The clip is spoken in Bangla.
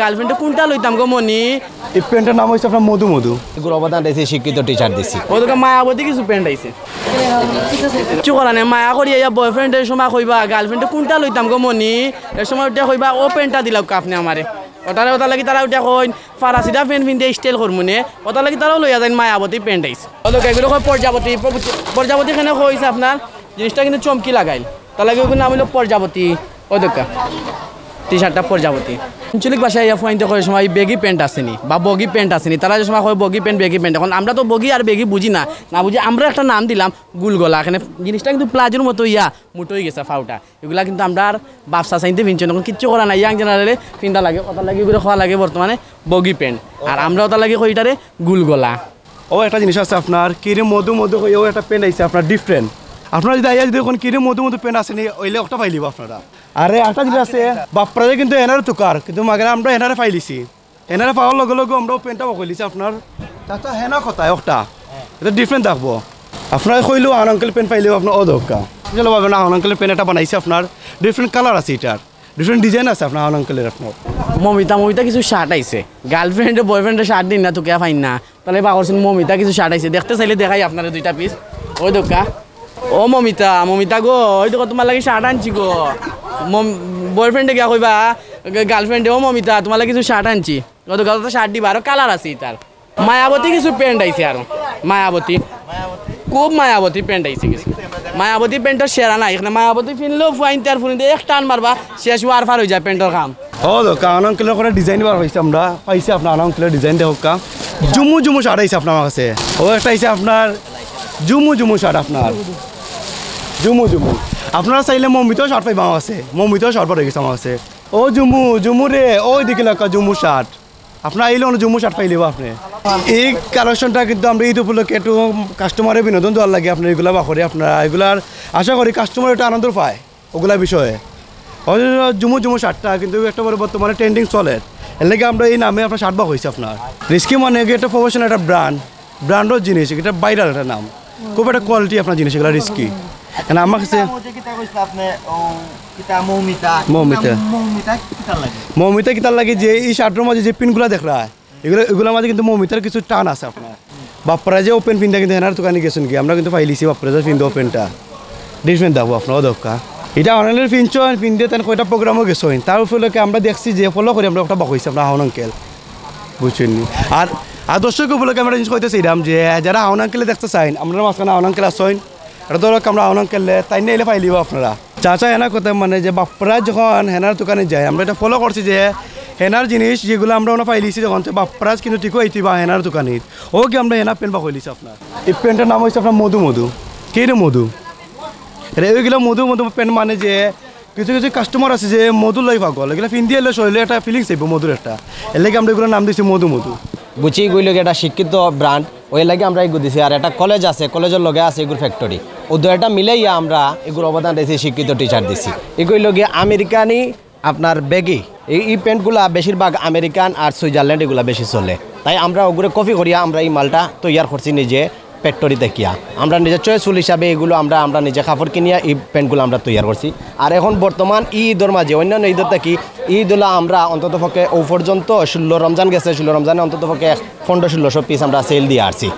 গার্লফ্রেন্ডে কোনটা লইতাম গো মনি এই প্যান্টের নাম হচ্ছে আপনার মধু মধু। এগুলো অবদান দিয়েছি, শিক্ষিত টিচার দিছি। ওদেরকে মায়াবতী কিছু প্যান্ট আইছে কিছু করা নেই মায়া করি বয়ফ্রেন্ডের সময় কইবা গার্লফ্রেন্ডে কোনটা লইতাম গো মনি এর সময় উঠে কইবা ও প্যান্টটা দিলাম আপনি আমারে ওটা লাগি তারা উঠে কইন ফারাসিটা প্যান্ট পিনতে স্টাইল করমুনে ওটা লাগি তারাও লইয়া যায় মায়াবতী প্যান্ট আইছে ওদেরকে এগুলো কয় প্রজাপতি এখানে কইছে আপনার জিনিসটা কিন্তু চমকি লাগাইল তার লাগে ওগুলো নাম হইল প্রজাপতি ওদেরকা টি শার্টটা প্রজাপতি আঞ্চলিক ভাষায় ফাইনতে করার সময় বেগি প্যান্ট আসেনি বা বগি প্যান্ট আসেনি তারা যে সময় হয় বগি প্যান্ট এখন আমরা তো বগি আর বেগি বুঝি না বুঝি আমরা একটা নাম দিলাম গুলগলা এখানে জিনিসটা কিন্তু প্লাজোর মতো মুটো হয়ে গেছে ফাউটা এগুলা কিন্তু আমরা আর বাপসা চাইতে পিনছি তখন কিচ্ছু করা নাই ইয়াং জেনারেলে পিন্তা লাগে কথা লাগে এগুলো খাওয়া লাগে বর্তমানে বগি প্যান্ট আর আমরা ওটা লাগে কইটারে গুলগলা ও একটা জিনিস আছে আপনার কিরে মধু মধু ও একটা প্যান্ট আইছে আপনার ডিফারেন্ট আপনারা যদি আইয়া যদি এখন কিরে মধু মধু প্যান্ট আসেনি ওইলে একটা পাইলিব আপনারা আরে একটা জিনিস আছে বাপরা কিন্তু এনারে তুকার কিন্তু মাগে আমরা এনারে পাইলিছি এনারে পাওয়ার লগে লগে আমরা প্যান্টটা বকলিছি আপনার তাতে হেনা কথা একটা এটা ডিফারেন্ট থাকবো আপনারা কইলো আন আঙ্কেল প্যান্ট পাইলেও আপনার অদকা চলো ভাবে না আন আঙ্কেলের প্যান্ট একটা বানাইছে আপনার ডিফারেন্ট কালার আছে এটার ডিফারেন্ট ডিজাইন আছে আপনার আন আঙ্কেলের আপনার মমিতা কিছু শার্ট আইছে গার্লফ্রেন্ডে বয়ফ্রেন্ডে শার্ট দিন না তোকে ফাইন না তাহলে বা করছেন মমিতা কিছু শার্ট আইছে দেখতে চাইলে দেখাই আপনারা দুইটা পিস ওই দোকা ও মমিতা গো ওই দেখো তোমার লাগে শার্ট আনছি গো বয়ফ্রেন্ডে গিয়া কইবা গার্লফ্রেন্ডে ও মমিতা তোমার লাগে কিছু শার্ট আনছি ও তো গালতে শার্ট দিবা আর কালার আছে তার মায়াবতী কিছু প্যান্ট আইছে আর মায়াবতী খুব মায়াবতী প্যান্ট আইছে কিছু মায়াবতী প্যান্টের সেরা নাই এখানে মায়াবতী ফিনলেও ফাইন তার ফুনিতে এক টান মারবা শেষ ওয়ার ফার হয়ে যায় প্যান্টের কাম ও দোকা আন আঙ্কেলের করে ডিজাইন বার হয়েছে আমরা পাইছি আপনার আন আঙ্কেলের ডিজাইন দেখা জুমু শার্ট আইছে আপনার কাছে ও একটা আইছে আপনার জুমু শার্ট আপনার জুমু আপনারা চাইলে মমিতেও শার্ট পাইবা আমার আছে মমিতেও শার্ট পরে গেছে আমার আছে ও জুমু রে ওই দিকে লাগা জুমু শার্ট আপনার আইলে অনেক জুমু শার্ট পাইলেও আপনি এই কালেকশনটা কিন্তু আমরা ঈদ উপলক্ষে একটু কাস্টমারের বিনোদন দেওয়ার লাগে আপনার এগুলো বাকরি আপনারা এগুলার আশা করি কাস্টমার একটু আনন্দ পায় ওগুলা বিষয়ে জুমু শার্টটা কিন্তু একটা বড় বর্তমানে ট্রেন্ডিং চলে এর লাগে আমরা এই নামে আপনার শার্ট বাক হয়েছে আপনার রিস্কি মানে একটা প্রফেশনাল একটা ব্র্যান্ডের জিনিস এটা বাইরের একটা নাম খুব একটা কোয়ালিটি আপনার জিনিস এগুলো রিস্কি কেন আমার কাছে মৌমিতা কিতার লাগে যে এই শার্টের মাঝে যে পিনগুলো দেখলা এগুলোর মাঝে কিন্তু মৌমিতার কিছু টান আছে আপনার বাপ্পারা যে ওপেন পিনটা কিন্তু হেনার দোকানে গেছেন কি আমরা কিন্তু পাইলিছি বাপ্পারা যে পিন ওপেনটা ডিফারেন্ট দেখবো আপনার দরকার এটা অনলাইনের পিন দিয়ে তেন কয়টা প্রোগ্রামও গেছেন তার উপলক্ষে আমরা দেখছি যে ফলো করে আমরা একটা বাক হয়েছি আপনার হাওন আঙ্কেল বুঝছেন আর দর্শক উপলক্ষে আমরা জিনিস কইতেছিলাম যে যারা হাওন আঙ্কেলে দেখতে চাইন আমরা মাঝখানে হাওন আঙ্কেল আসেন এটা ধরো আমরা হাওন আঙ্কেলে তাই নিয়ে এলে পাইলিব আপনারা চাচা হেনা কথা মানে যে বাপ্পারা যখন হেনার দোকানে যায় আমরা এটা ফলো করছি যে হেনার জিনিস যেগুলো আমরা পাইলিছি যখন বাপ্পারাজ কিন্তু ঠিকও আইতি বা হেনার দোকানে ও কি আমরা হেনা পেন বা কইলিছি আপনার এই পেনটার নাম হচ্ছে আপনার মধু কে রে মধু ওইগুলো মধু পেন মানে যে কিছু কাস্টমার আছে যে মধু লাই পাগল এগুলো পিন দিয়ে এলে শরীরে একটা ফিলিংস আইব মধুর একটা এর লাগে আমরা এগুলো নাম দিচ্ছি মধু বুঝি গইল একটা শিক্ষিত ব্র্যান্ড ওই লাগে আমরা এগুলো দিছি আর একটা কলেজ আছে কলেজের লগে আছে এগুলো ফ্যাক্টরি ও দুইটা মিলাইয়া আমরা এগুলো অবদান দিয়েছি শিক্ষিত টিচার দিছি এগুলো লগে আমেরিকানি আপনার বেগি এই প্যান্টগুলা বেশিরভাগ আমেরিকান আর সুইজারল্যান্ড এগুলো বেশি চলে তাই আমরা ওগুলো কপি করিয়া আমরা এই মালটা তৈয়ার করছি নিজে ফ্যাক্টরিতে কিয়া আমরা নিজের চয়েসফুল হিসাবে এগুলো আমরা নিজে কাপড় কিনিয়া এই প্যান্টগুলো আমরা তৈয়ার করছি আর এখন বর্তমান ঈদের মাঝে অন্যান্য ঈদের থাকি ঈদ হলো আমরা অন্ততপক্ষে ও পর্যন্ত 16 রমজান গেছে 16 রমজানে অন্ততপক্ষে 1500-1600 পিস আমরা সেল দিয়ে আসছি